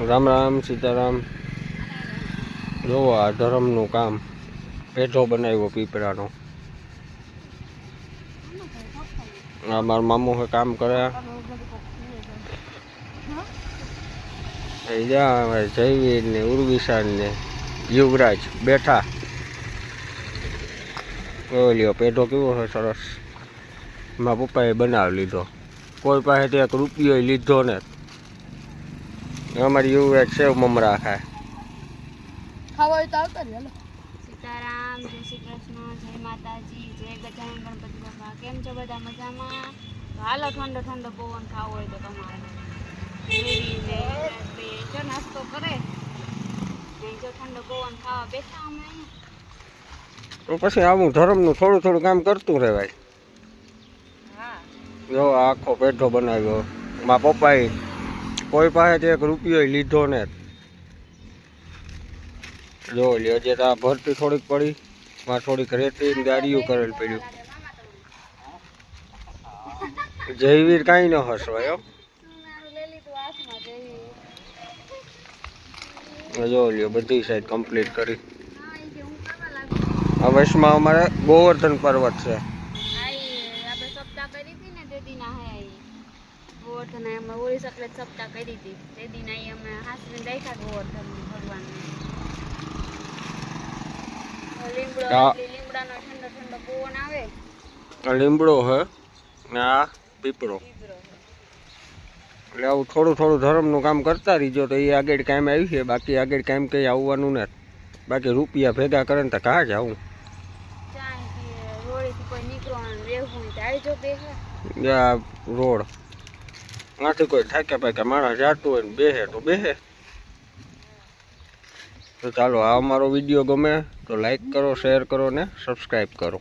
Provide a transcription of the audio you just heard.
રામ રામ સીતારામ। જોવો આ ધરમનું કામ પેઢો બનાવ્યો પીપળાનો। આ મારા મામુ હે કામ કરે। જયવીર ને ઉર્વિશાન ને યુવરાજ બેઠા। લ્યો પેઢો કેવો છે સરસ। મારા પપ્પાએ બનાવી લીધો, કોઈ પાસેથી એક રૂપિયો લીધો ને। અમારી યુવરાજ સેવ મમરા ખાય। સીતારામ, જય શ્રી કૃષ્ણ, જય માતાજી, જય ગજાનન ગણપતિ બાપા। કેમ છો બધા? મજામાં? હાલો ઠંડો ઠંડો પવન ખાવો હોય તો તમારે જો નાસ્તો કરે જો ઠંડો પવન ખાવા બેઠા અમે અહીંયા। તો પછી આવું ધર્મનું થોડું થોડું કામ કરતું રહેવાય। જો આખો પેઢો બનાવ્યો। મારા પપ્પાએ કોઈ પાસેથી એક રૂપિયો લીધો ને। જો લ્યો જે આ ભરતી થોડીક પડી, માં થોડીક રેતી ગાડીઓ કરેલ પડ્યું। જયવીર કાંઈ ન હસવાય। જો લ્યો બધી સાઈડ કમ્પ્લીટ કરી। આ વર્ષમાં અમારે ગોવર્ધન પર્વત છે। ગોવર્ધન અમે ઓરિસ એટલે સપ્તાહ કરી હતી તે દિન અમે હાસને દેખ્યા ગોવર્ધન ભગવાન લીમડાનો ઠંડો ઠંડો પવન આવે। લીમડો હે ને આ પીપળો, એટલે આવું થોડું થોડું ધર્મનું કામ કરતા રહીજો તો એ આગળ કામ આવી છે। બાકી આગળ કામ કંઈ આવવાનું ને, બાકી રૂપિયા ભેગા કરે ને તો કાં જાવું। કોઈ નીકળો રહેવું આવજો બેહે આ રોડ આથી કોઈ થાક્યા પાક્યા માણસ જાતું હોય ને બેહે તો બેહે। તો ચાલો, આ અમારો વિડીયો ગમે તો લાઈક કરો, શેર કરો ને સબસ્ક્રાઈબ કરો।